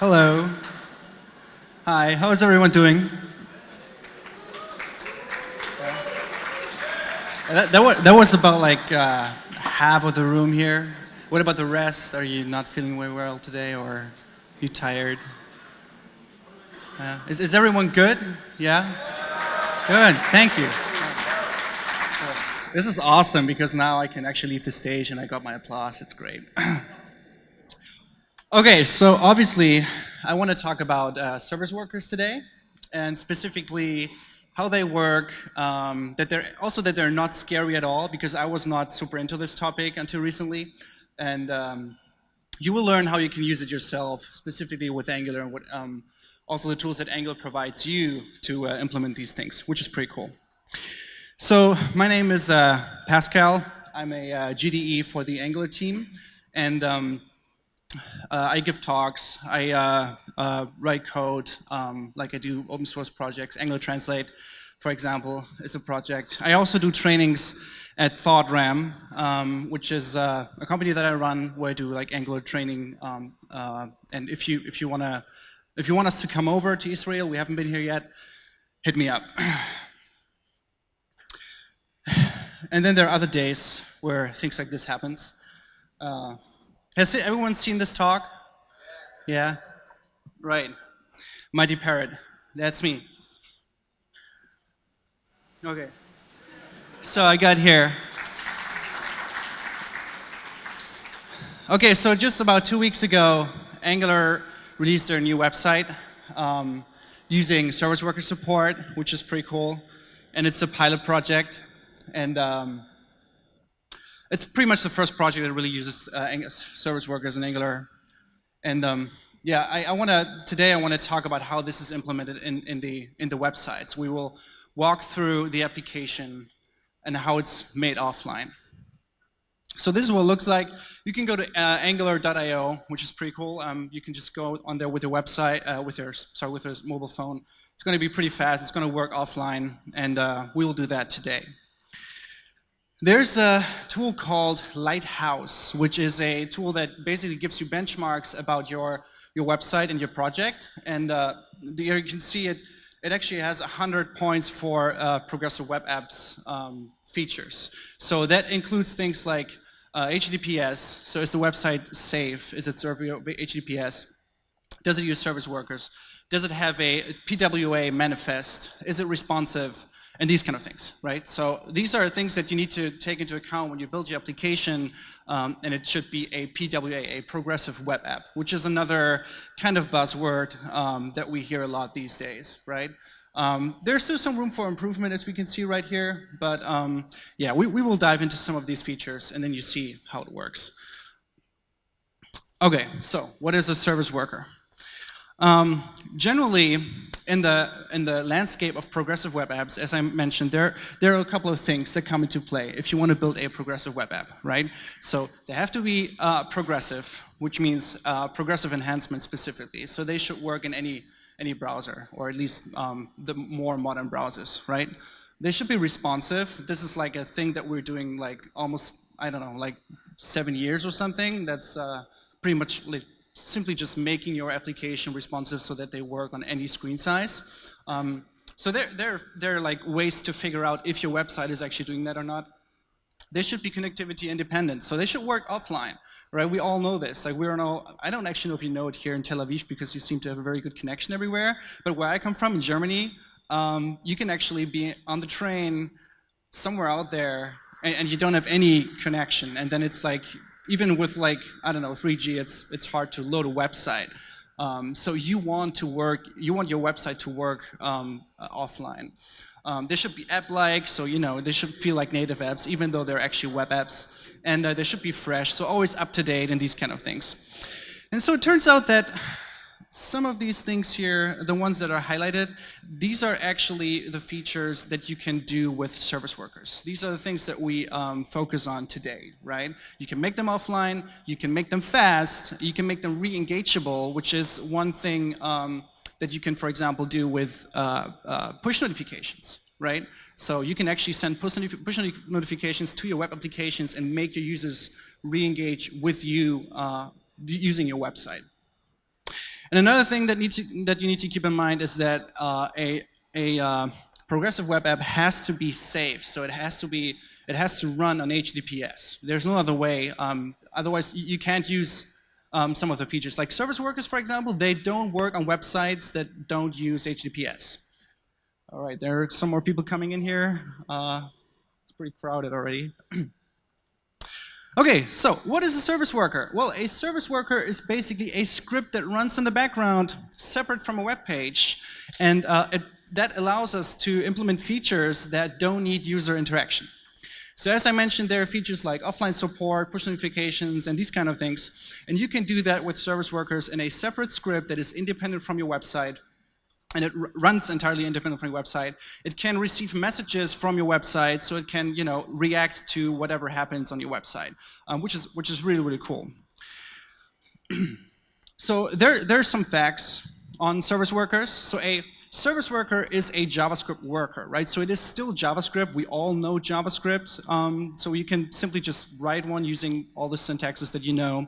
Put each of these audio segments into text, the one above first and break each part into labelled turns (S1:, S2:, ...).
S1: Hello. Hi, how is everyone doing? That was about like half of the room here. What about the rest? Are you not feeling very well today, or you tired? Is everyone good? Yeah? Good, thank you. This is awesome because now I can actually leave the stage and I got my applause. It's great. Okay, so obviously I want to talk about service workers today, and specifically how they work, that they're not scary at all, because I was not super into this topic until recently, and you will learn how you can use it yourself, specifically with Angular, and what, also the tools that Angular provides you to implement these things, which is pretty cool. So my name is Pascal. I'm a GDE for the Angular team, and I give talks, I write code, like I do open source projects. Angular Translate, for example, is a project. I also do trainings at Thoughtram, which is a company that I run where I do like Angular training. And if you want us to come over to Israel, we haven't been here yet, hit me up. And then there are other days where things like this happens. Has everyone seen this talk? Yeah? Right. Mighty Parrot. That's me. Okay. So I got here. Okay, so just about 2 weeks ago, Angular released their new website using service worker support, which is pretty cool. And it's a pilot project. And it's pretty much the first project that really uses service workers in Angular. And yeah, today I want to talk about how this is implemented in the websites. We will walk through the application and how it's made offline. So this is what it looks like. You can go to angular.io, which is pretty cool. You can just go on there with your website, with your mobile phone. It's going to be pretty fast. It's going to work offline, and we will do that today. There's a tool called Lighthouse, which is a tool that basically gives you benchmarks about your website and your project. And here you can see it actually has 100 points for progressive web apps features. So that includes things like HTTPS. So is the website safe? Is it serving HTTPS? Does it use service workers? Does it have a PWA manifest? Is it responsive? And these kind of things, right? So these are things that you need to take into account when you build your application, and it should be a PWA, a progressive web app, which is another kind of buzzword that we hear a lot these days, right? There's still some room for improvement, as we can see right here, but yeah, we will dive into some of these features, and then you see how it works. Okay, so what is a service worker? Generally, in the landscape of progressive web apps, as I mentioned, there are a couple of things that come into play if you want to build a progressive web app, right? So they have to be progressive, which means progressive enhancement specifically. So they should work in any browser, or at least the more modern browsers, right? They should be responsive. This is like a thing that we're doing like almost, I don't know, like 7 years or something. That's pretty much like simply just making your application responsive so that they work on any screen size. So there are like ways to figure out if your website is actually doing that or not. They should be connectivity independent, so they should work offline, right? We all know this. Like I don't actually know if you know it here in Tel Aviv because you seem to have a very good connection everywhere. But where I come from in Germany, you can actually be on the train somewhere out there and you don't have any connection, and then it's like, even with like, I don't know, 3G, it's hard to load a website. So you want your website to work offline. They should be app-like, so they should feel like native apps, even though they're actually web apps. And they should be fresh, so always up to date and these kind of things. And so it turns out that some of these things here, the ones that are highlighted, these are actually the features that you can do with service workers. These are the things that we focus on today, right? You can make them offline, you can make them fast, you can make them re-engageable, which is one thing that you can, for example, do with push notifications, right? So you can actually send push notifications to your web applications and make your users re-engage with you using your website. And another thing that you need to keep in mind is that a progressive web app has to be safe. So it has to run on HTTPS. There's no other way. Otherwise, you can't use some of the features. Like service workers, for example, they don't work on websites that don't use HTTPS. All right, there are some more people coming in here. It's pretty crowded already. Okay, so what is a service worker? Well, a service worker is basically a script that runs in the background, separate from a web page, and that allows us to implement features that don't need user interaction. So as I mentioned, there are features like offline support, push notifications, and these kind of things. And you can do that with service workers in a separate script that is independent from your website. And it runs entirely independent from your website. It can receive messages from your website, so it can, react to whatever happens on your website, which is really, really cool. So there's some facts on service workers. So a service worker is a JavaScript worker, right? So it is still JavaScript. We all know JavaScript. So you can simply just write one using all the syntaxes that you know.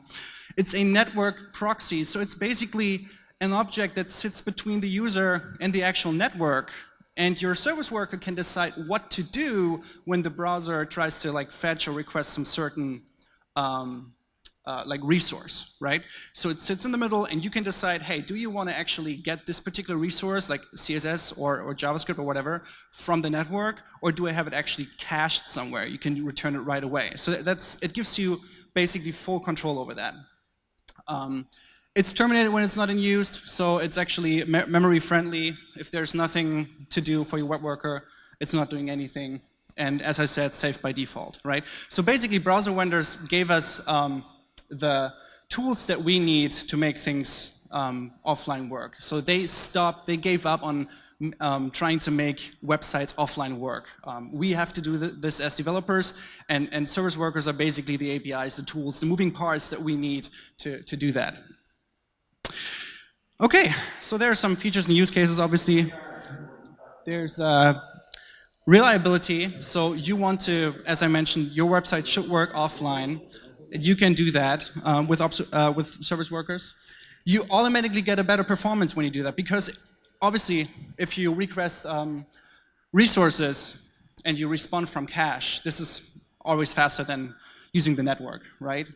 S1: It's a network proxy, so it's basically an object that sits between the user and the actual network, and your service worker can decide what to do when the browser tries to fetch or request some certain resource, right? So it sits in the middle, and you can decide, hey, do you want to actually get this particular resource, like CSS or JavaScript or whatever, from the network, or do I have it actually cached somewhere? You can return it right away. So it gives you basically full control over that. It's terminated when it's not in use, so it's actually memory friendly. If there's nothing to do for your web worker, it's not doing anything. And as I said, safe by default, right? So basically, browser vendors gave us the tools that we need to make things offline work. So they gave up on trying to make websites offline work. We have to do this as developers, and service workers are basically the APIs, the tools, the moving parts that we need to do that. Okay, so there are some features and use cases, obviously. There's reliability. So you want to, as I mentioned, your website should work offline. You can do that with service workers. You automatically get a better performance when you do that, because obviously, if you request resources and you respond from cache, this is always faster than using the network, right?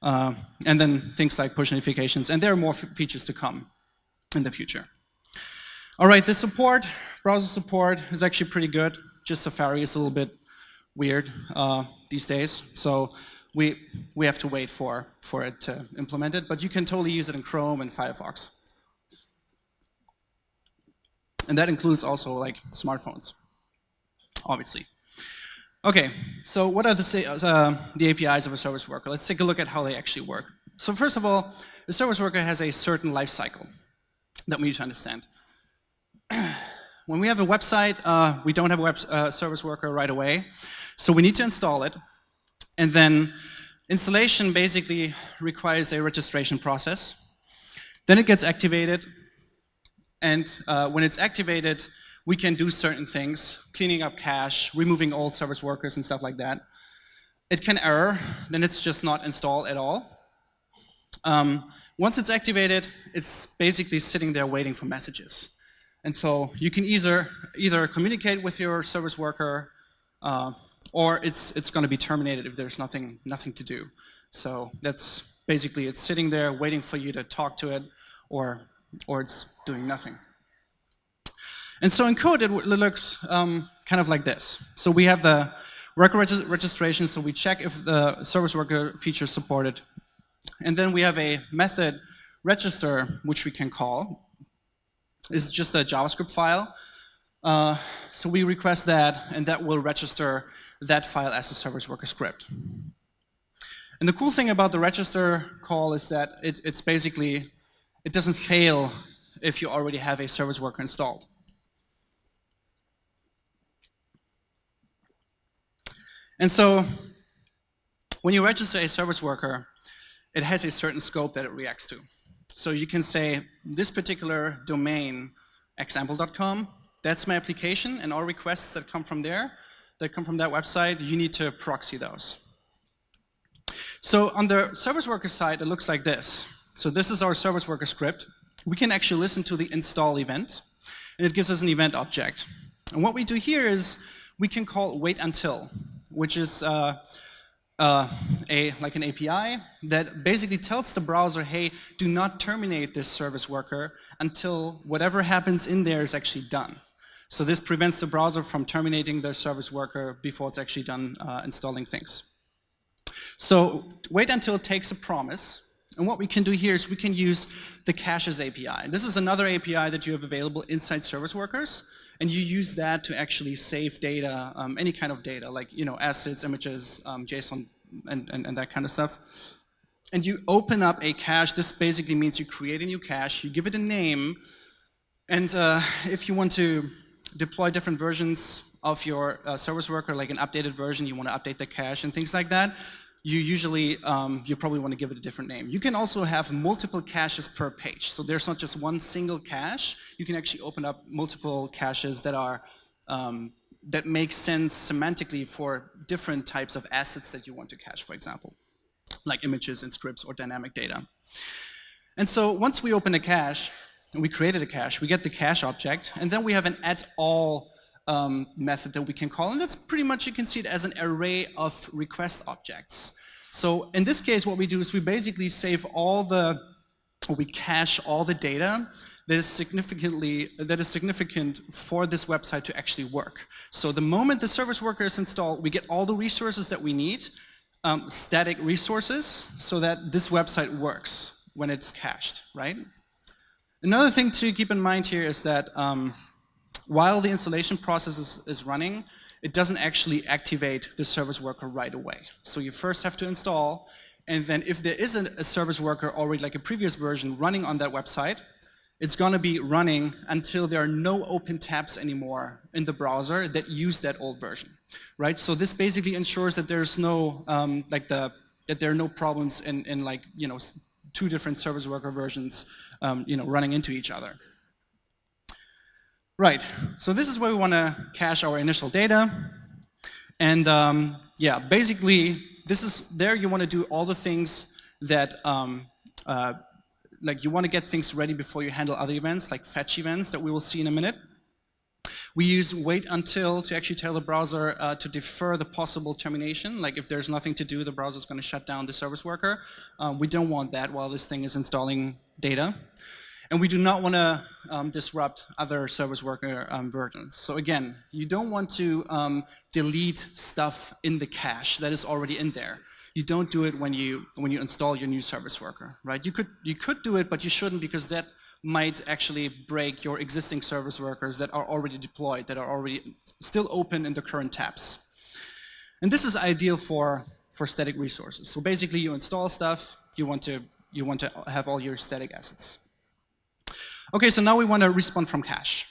S1: And then things like push notifications, and there are more features to come in the future. All right, the support, browser support is actually pretty good. Just Safari is a little bit weird these days, so we have to wait for it to implement it, but you can totally use it in Chrome and Firefox. And that includes also smartphones, obviously. Okay, so what are the APIs of a service worker? Let's take a look at how they actually work. So first of all, the service worker has a certain life cycle that we need to understand. When we have a website, we don't have a service worker right away, so we need to install it. And then installation basically requires a registration process. Then it gets activated, and when it's activated, we can do certain things, cleaning up cache, removing old service workers and stuff like that. It can error, then it's just not installed at all. Once it's activated, it's basically sitting there waiting for messages. And so you can either communicate with your service worker, or it's going to be terminated if there's nothing to do. So that's basically, it's sitting there waiting for you to talk to it, or it's doing nothing. And so in code, it looks kind of like this. So we have the record registration, so we check if the service worker feature is supported. And then we have a method register, which we can call. It's just a JavaScript file. So we request that, and that will register that file as a service worker script. And the cool thing about the register call is that it's basically, it doesn't fail if you already have a service worker installed. And so when you register a service worker, it has a certain scope that it reacts to. So you can say, this particular domain, example.com, that's my application, and all requests that come from there, that come from that website, you need to proxy those. So on the service worker side, it looks like this. So this is our service worker script. we can actually listen to the install event, and it gives us an event object. And what we do here is we can call wait until, which is like an API that basically tells the browser, hey, do not terminate this service worker until whatever happens in there is actually done. So this prevents the browser from terminating the service worker before it's actually done installing things. So wait until it takes a promise. And what we can do here is we can use the caches API. This is another API that you have available inside service workers. And you use that to actually save data, any kind of data, like assets, images, JSON, and that kind of stuff. And you open up a cache. This basically means you create a new cache, you give it a name, and if you want to deploy different versions of your service worker, like an updated version, you want to update the cache and things like that, you usually, you probably want to give it a different name. You can also have multiple caches per page. So there's not just one single cache. You can actually open up multiple caches that are, that make sense semantically for different types of assets that you want to cache, for example, like images and scripts or dynamic data. And so once we open a cache, and we created a cache, we get the cache object, and then we have an add all method that we can call, and that's pretty much, you can see it as an array of request objects. So in this case, what we do is we basically save all the, or we cache all the data that is significant for this website to actually work. So the moment the service worker is installed, we get all the resources that we need, static resources, so that this website works when it's cached, right? Another thing to keep in mind here is that while the installation process is running, it doesn't actually activate the service worker right away. So you first have to install, and then if there isn't a service worker already, like a previous version, running on that website, it's going to be running until there are no open tabs anymore in the browser that use that old version, right? So this basically ensures that there's no, that there are no problems in like, two different service worker versions, running into each other. Right, so this is where we want to cache our initial data. And yeah, basically, this is there you want to do all the things that, like you want to get things ready before you handle other events, like fetch events that we will see in a minute. We use wait until to actually tell the browser to defer the possible termination. Like if there's nothing to do, the browser is going to shut down the service worker. We don't want that while this thing is installing data. And we do not want to disrupt other service worker versions. So again, you don't want to delete stuff in the cache that is already in there. You don't do it when you install your new service worker, right? You could do it, but you shouldn't, because that might actually break your existing service workers that are already deployed, that are already still open in the current tabs. And this is ideal for static resources. So basically, you install stuff, you want to have all your static assets. Okay, so now we want to respond from cache.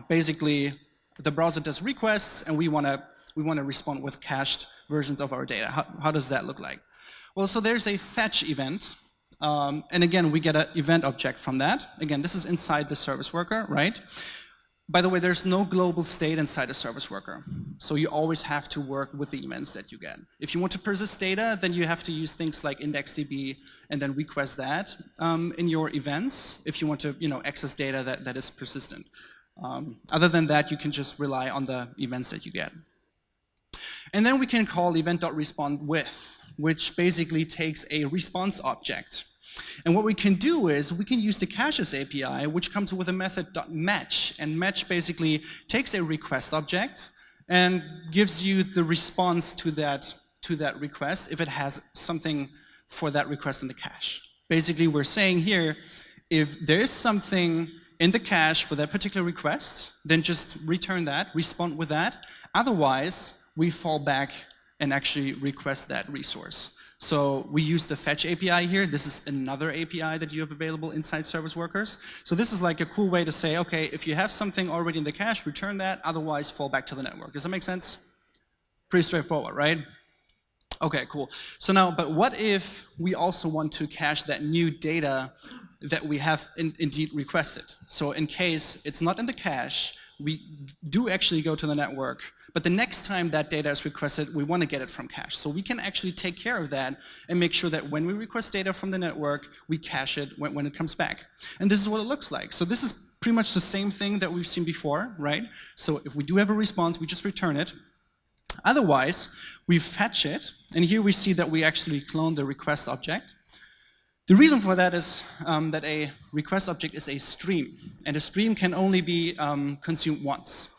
S1: Basically, the browser does requests, and we want to respond with cached versions of our data. How does that look like? Well, so there's a fetch event, and again, we get an event object from that. Again, this is inside the service worker, right? By the way, there's no global state inside a service worker, so you always have to work with the events that you get. If you want to persist data, then you have to use things like IndexedDB and then request that in your events if you want to access data that is persistent. Other than that, you can just rely on the events that you get. And then we can call event.respondWith, which basically takes a response object. And what we can do is we can use the caches API, which comes with a method .match, and match basically takes a request object and gives you the response to that request if it has something for that request in the cache. Basically, we're saying here, if there is something in the cache for that particular request, then just return that, respond with that. Otherwise, we fall back and actually request that resource. So we use the fetch API here. This is another API that you have available inside service workers. So this is like a cool way to say, okay, if you have something already in the cache, return that, otherwise fall back to the network. Does that make sense? Pretty straightforward, right? Okay, cool. So now, but what if we also want to cache that new data that we have indeed requested? So in case it's not in the cache, we do actually go to the network, but the next time that data is requested, we want to get it from cache. So we can actually take care of that and make sure that when we request data from the network, we cache it when it comes back. And this is what it looks like. So this is pretty much the same thing that we've seen before, right? So if we do have a response, we just return it. Otherwise, we fetch it, and here we see that we actually clone the request object. The reason for that is that a request object is a stream, and a stream can only be consumed once.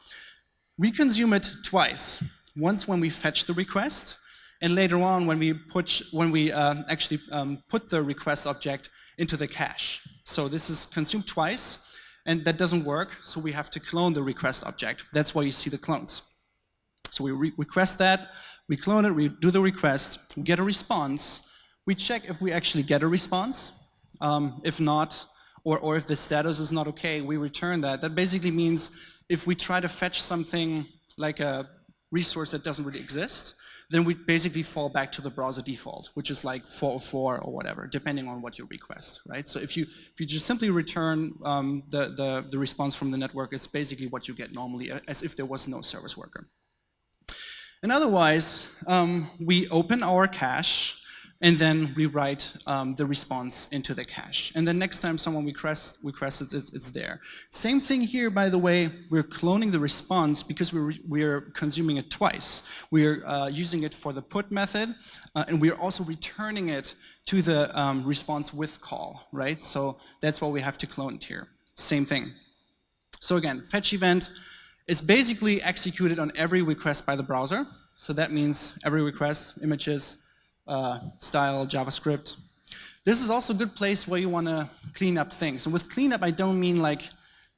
S1: We consume it twice. Once when we fetch the request, and later on when we actually put the request object into the cache. So this is consumed twice, and that doesn't work, so we have to clone the request object. That's why you see the clones. So we request that, we clone it, we do the request, we get a response, we check if we actually get a response. If not, or if the status is not okay, we return that. That basically means if we try to fetch something like a resource that doesn't really exist, then we basically fall back to the browser default, which is like 404 or whatever, depending on what you request, right? So if you just simply return the response from the network, it's basically what you get normally, as if there was no service worker. And otherwise, we open our cache and then we write the response into the cache. And then next time someone requests it, it's there. Same thing here, by the way, we're cloning the response because we're consuming it twice. We're using it for the put method, and we're also returning it to the response with call, right? So that's why we have to clone it here. Same thing. So again, fetch event is basically executed on every request by the browser. So that means every request, images, style, JavaScript. This is also a good place where you want to clean up things. And with cleanup, I don't mean like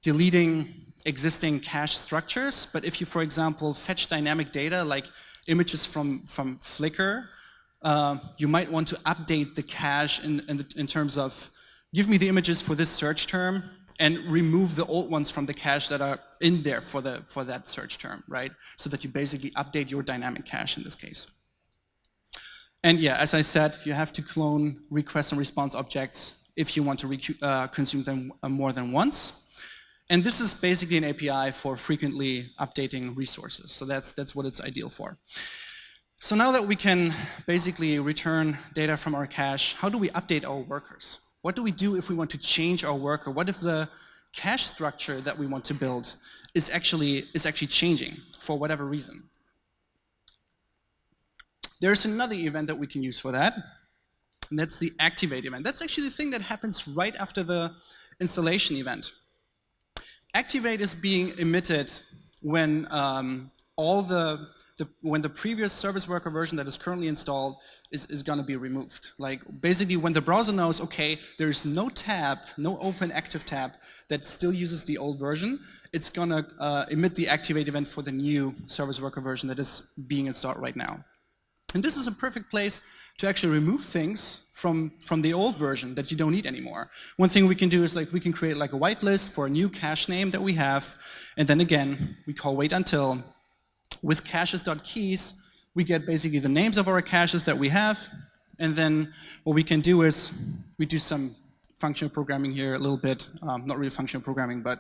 S1: deleting existing cache structures, but if you, for example, fetch dynamic data like images from Flickr, you might want to update the cache in terms of give me the images for this search term and remove the old ones from the cache that are in there for that search term, right? So that you basically update your dynamic cache in this case. And yeah, as I said, you have to clone request and response objects if you want to consume them more than once. And this is basically an API for frequently updating resources. So that's what it's ideal for. So now that we can basically return data from our cache, how do we update our workers? What do we do if we want to change our worker? What if the cache structure that we want to build is actually changing for whatever reason? There's another event that we can use for that, and that's the activate event. That's actually the thing that happens right after the installation event. Activate is being emitted when when the previous service worker version that is currently installed is going to be removed. Like basically when the browser knows, okay, there's no tab, no open active tab that still uses the old version, it's going to emit the activate event for the new service worker version that is being installed right now. And this is a perfect place to actually remove things from the old version that you don't need anymore. One thing we can do is like we can create like a whitelist for a new cache name that we have, and then again we call wait until. With caches.keys, we get basically the names of our caches that we have, and then what we can do is we do some functional programming here a little bit, not really functional programming, but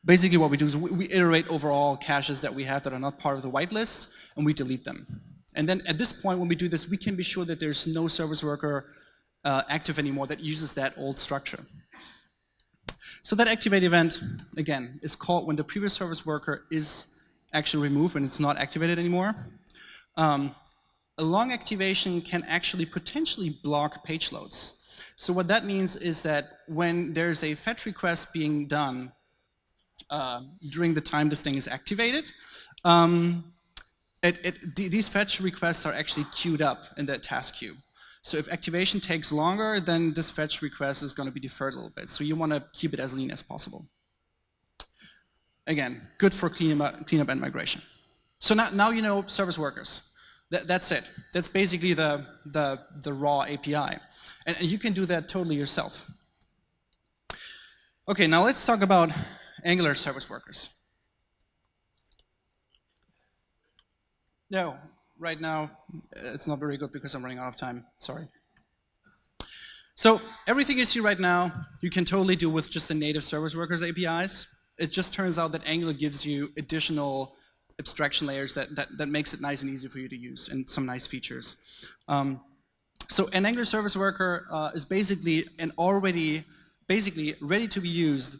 S1: basically what we do is we iterate over all caches that we have that are not part of the whitelist, and we delete them. And then at this point, when we do this, we can be sure that there's no service worker active anymore that uses that old structure. So that activate event, again, is called when the previous service worker is actually removed, when it's not activated anymore. A long activation can actually potentially block page loads. So what that means is that when there's a fetch request being done during the time this thing is activated, these fetch requests are actually queued up in that task queue. So if activation takes longer, then this fetch request is going to be deferred a little bit. So you want to keep it as lean as possible. Again, good for cleanup and migration. So now you know service workers. That's it. That's basically the raw API. And you can do that totally yourself. Okay, now let's talk about Angular service workers. No, right now it's not very good because I'm running out of time. Sorry. So everything you see right now, you can totally do with just the native service workers APIs. it just turns out that Angular gives you additional abstraction layers that makes it nice and easy for you to use, and some nice features. So an Angular Service Worker is basically an already ready to be used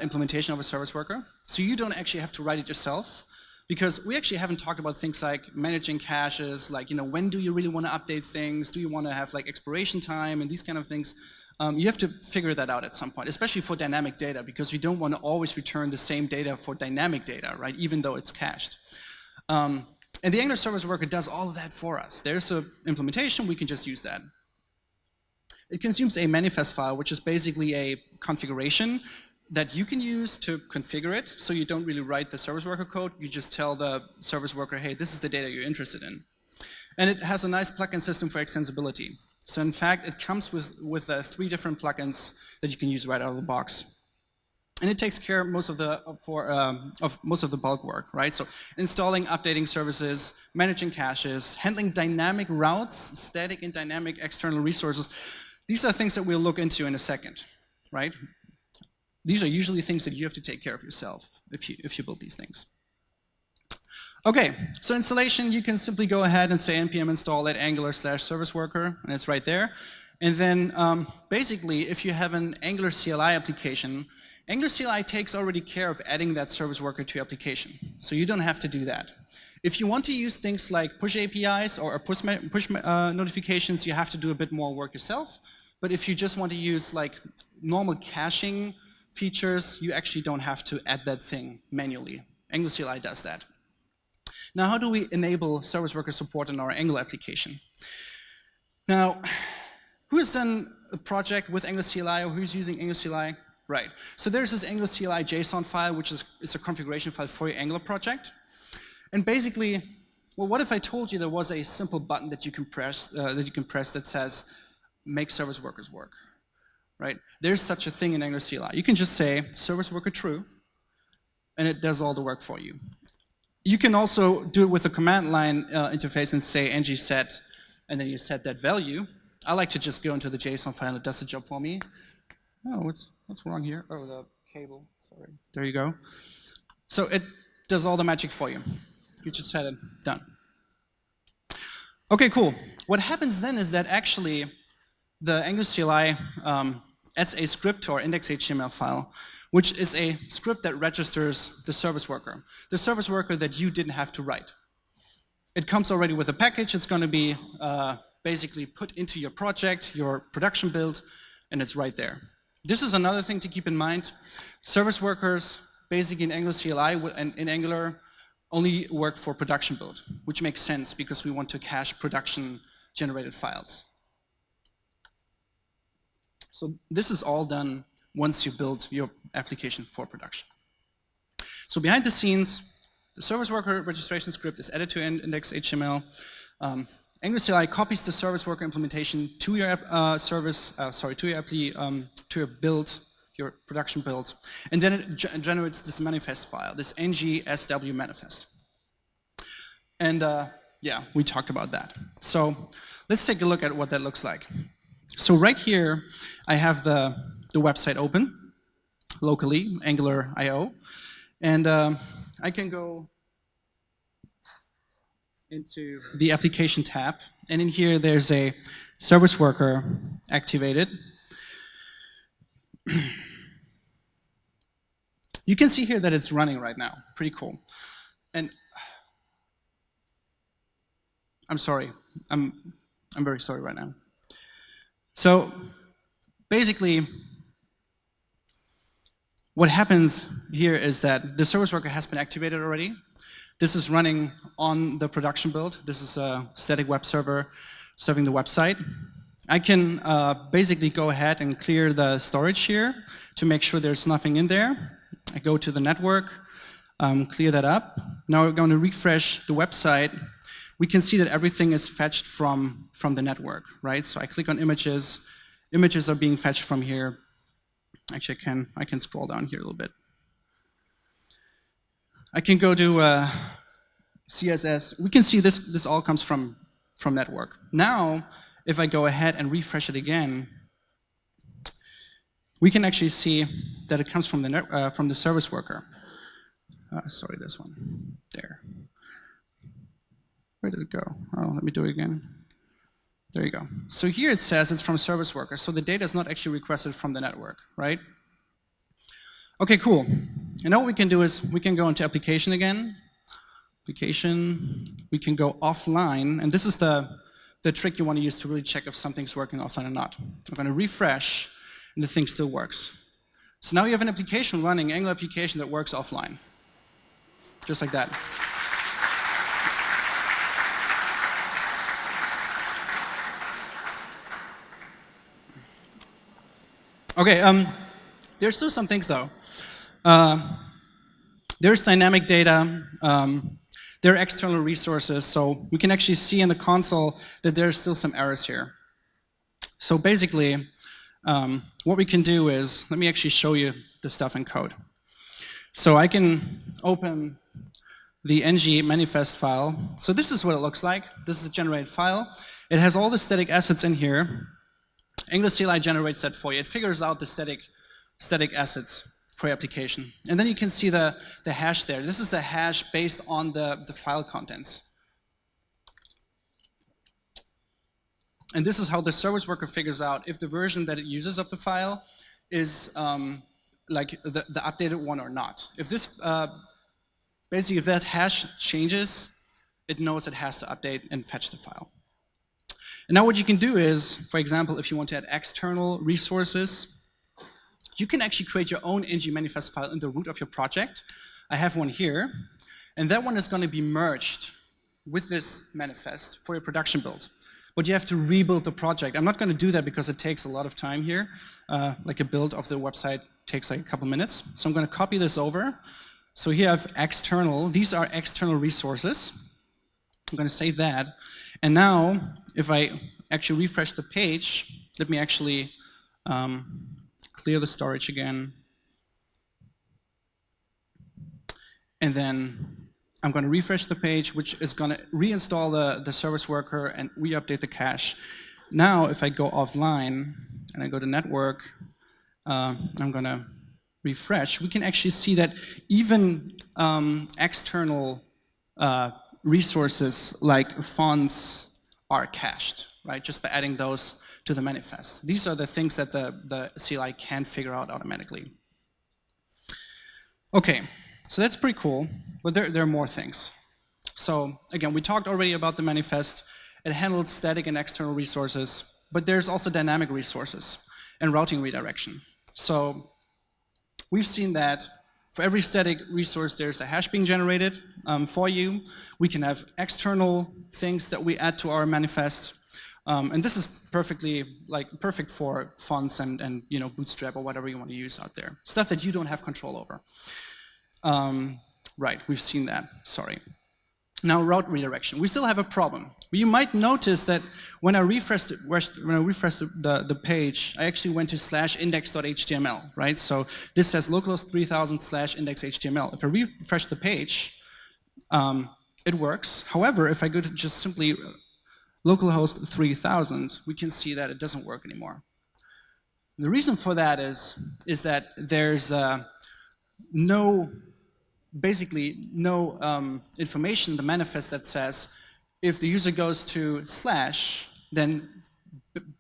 S1: implementation of a service worker. So you don't actually have to write it yourself, because we actually haven't talked about things like managing caches, like, you know, when do you really want to update things? Do you want to have like expiration time and these kind of things? You have to figure that out at some point, especially for dynamic data, because you don't want to always return the same data for dynamic data, right? Even though it's cached. And the Angular Service Worker does all of that for us. There's an implementation, we can just use that. It consumes a manifest file, which is basically a configuration that you can use to configure it, so you don't really write the service worker code, you just tell the service worker, hey, this is the data you're interested in. And it has a nice plugin system for extensibility. So in fact, it comes with 3 different plugins that you can use right out of the box. And it takes care of most of the bulk work, right? So installing, updating services, managing caches, handling dynamic routes, static and dynamic external resources. These are things that we'll look into in a second, right? These are usually things that you have to take care of yourself if you build these things. Okay, so installation, you can simply go ahead and say npm install at angular/service worker, and it's right there. And then basically, if you have an Angular CLI application, Angular CLI takes already care of adding that service worker to your application. So you don't have to do that. If you want to use things like push APIs or push notifications, you have to do a bit more work yourself. But if you just want to use like normal caching features, you actually don't have to add that thing manually. Angular CLI does that. Now, how do we enable service worker support in our Angular application? Now, who has done a project with Angular CLI, or who's using Angular CLI? Right. So there's this Angular CLI JSON file, which is a configuration file for your Angular project. And basically, well, what if I told you there was a simple button that you can press that says make service workers work? Right? There's such a thing in Angular CLI. You can just say service worker true, and it does all the work for you. You can also do it with a command line interface and say ng set, and then you set that value. I like to just go into the JSON file and it does the job for me. Oh, what's wrong here? Oh, the cable, sorry. There you go. So it does all the magic for you. You just set it, done. Okay, cool. What happens then is that actually the Angular CLI adds a script to our index.html file, which is a script that registers the service worker that you didn't have to write. It comes already with a package. It's going to be basically put into your project, your production build, and it's right there. This is another thing to keep in mind. Service workers, basically in Angular CLI and in Angular, only work for production build, which makes sense because we want to cache production-generated files. So this is all done once you build your application for production. So behind the scenes, the service worker registration script is added to index.html. Angular CLI copies the service worker implementation to your to your build, your production build, and then it generates this manifest file, this ng-sw manifest. And yeah, we talked about that. So let's take a look at what that looks like. So right here, I have the website open locally, Angular.io, and I can go into the application tab, and in here there's a service worker activated. You can see here that it's running right now. Pretty cool. And I'm sorry. I'm very sorry right now. So basically, what happens here is that the service worker has been activated already. This is running on the production build. This is a static web server serving the website. I can basically go ahead and clear the storage here to make sure there's nothing in there. I go to the network, clear that up. Now we're going to refresh the website. We can see that everything is fetched from the network, right? So I click on images. Images are being fetched from here. Actually, I can scroll down here a little bit. I can go to CSS. We can see this all comes from network. Now, if I go ahead and refresh it again, we can actually see that it comes from the service worker. Sorry, this one. There. Where did it go? Oh, let me do it again. There you go. So here it says it's from service worker, so the data is not actually requested from the network, right? Okay, cool. And now what we can do is we can go into application again. Application, we can go offline, and this is the trick you want to use to really check if something's working offline or not. I'm going to refresh, and the thing still works. So now you have an application running, Angular application that works offline. Just like that. Okay, there's still some things though. There's dynamic data, there are external resources, so we can actually see in the console that there's still some errors here. So basically, what we can do is, let me actually show you the stuff in code. So I can open the ng manifest file. So this is what it looks like. This is a generated file. It has all the static assets in here. Angular CLI generates that for you. It figures out the static assets for your application. And then you can see the hash there. This is the hash based on the file contents. And this is how the service worker figures out if the version that it uses of the file is like the updated one or not. If this, basically if that hash changes, it knows it has to update and fetch the file. And now what you can do is, for example, if you want to add external resources, you can actually create your own ng manifest file in the root of your project. I have one here, and that one is going to be merged with this manifest for your production build. But you have to rebuild the project. I'm not going to do that because it takes a lot of time here. Like a build of the website takes like a couple minutes. So I'm going to copy this over. So here I have external. These are external resources. I'm going to save that. And now, if I actually refresh the page, let me actually clear the storage again. And then I'm going to refresh the page, which is going to reinstall the service worker and re-update the cache. Now, if I go offline and I go to network, I'm going to refresh. We can actually see that even external resources like fonts are cached, right? Just by adding those to the manifest. These are the things that the CLI can figure out automatically. Okay, so that's pretty cool, but there are more things. So again, we talked already about the manifest. It handles static and external resources, but there's also dynamic resources and routing redirection. So we've seen that for every static resource, there's a hash being generated for you. We can have external things that we add to our manifest. And this is perfect for fonts and Bootstrap or whatever you want to use out there. Stuff that you don't have control over. Right, we've seen that, sorry. Now route redirection. We still have a problem. You might notice that when I refreshed the page, I actually went to /index.html, right? So this says localhost 3000 /index.html. If I refresh the page, it works. However, if I go to just simply localhost 3000, we can see that it doesn't work anymore. The reason for that is that there's basically no information in the manifest that says if the user goes to /, then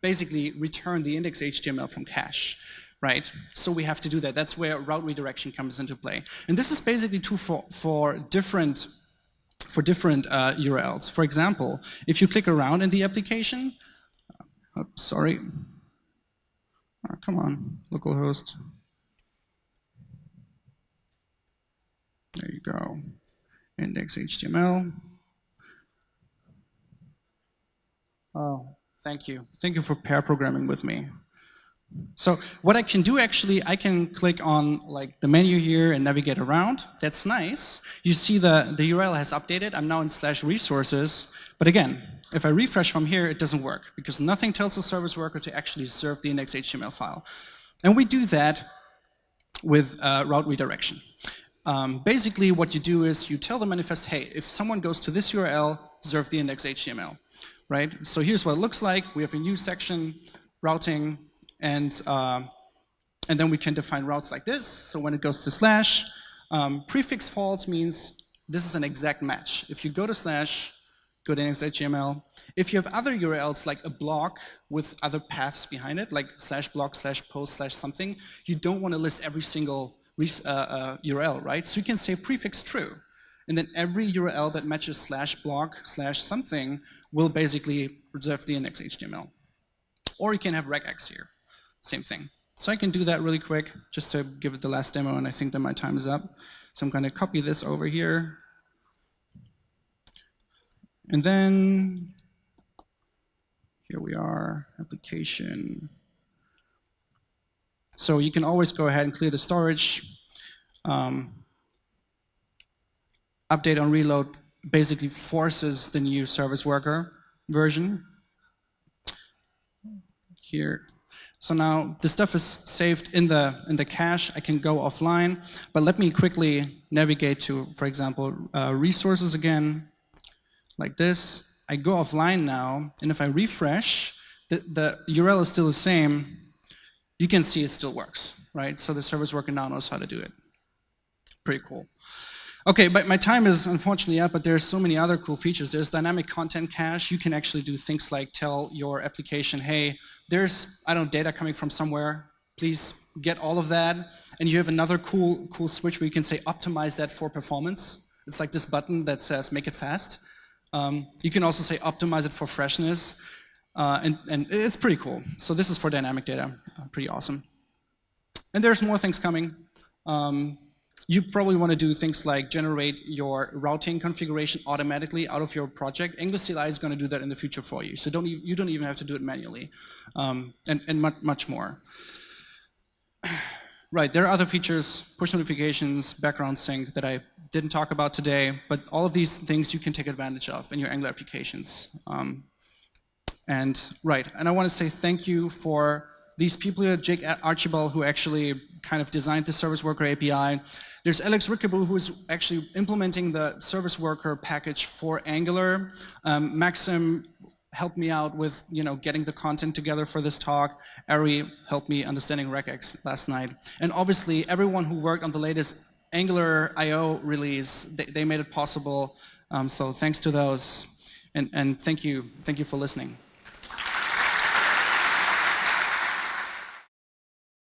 S1: basically return the index.html from cache, right? So we have to do that. That's where route redirection comes into play. And this is basically true for different URLs. For example, if you click around in the application, sorry, oh, come on, localhost. There you go, index.html. Oh, thank you. Thank you for pair programming with me. So what I can do actually, I can click on like the menu here and navigate around. That's nice. You see the URL has updated. I'm now in /resources. But again, if I refresh from here, it doesn't work because nothing tells the service worker to actually serve the index.html file. And we do that with route redirection. Basically, what you do is you tell the manifest, hey, if someone goes to this URL, serve the index.html, right? So here's what it looks like. We have a new section, routing, and And then we can define routes like this. So when it goes to slash, prefix false means this is an exact match. If you go to slash, go to index.html. If you have other URLs like a block with other paths behind it, like slash block, slash post, slash something, you don't want to list every single URL, right? So you can say prefix true. And then every URL that matches slash block, slash something will basically preserve the index.html. Or you can have regex here, same thing. So I can do that really quick just to give it the last demo, and I think that my time is up. So I'm going to copy this over here. And then here we are, application. So you can always go ahead and clear the storage. Update on reload basically forces the new service worker version. Here. So now this stuff is saved in the cache. I can go offline, but let me quickly navigate to, for example, resources again, like this. I go offline now, and if I refresh, the URL is still the same. You can see it still works, right? So the service worker now knows how to do it. Pretty cool. Okay, but my time is unfortunately up, but there's so many other cool features. There's dynamic content cache. You can actually do things like tell your application, hey, there's, I don't know, data coming from somewhere. Please get all of that. And you have another cool switch where you can say optimize that for performance. It's like this button that says make it fast. You can also say optimize it for freshness. And it's pretty cool. So this is for dynamic data. Pretty awesome. And there's more things coming. You probably want to do things like generate your routing configuration automatically out of your project. Angular CLI is going to do that in the future for you. So you don't even have to do it manually, and much more. Right, there are other features, push notifications, background sync that I didn't talk about today, but all of these things you can take advantage of in your Angular applications. And I want to say thank you for these people here, Jake Archibald, who actually kind of designed the service worker API. There's Alex Rickabu, who is actually implementing the service worker package for Angular. Maxim helped me out with getting the content together for this talk. Ari helped me understanding regex last night. And obviously, everyone who worked on the latest Angular I/O release, they made it possible. So thanks to those, and thank you for listening.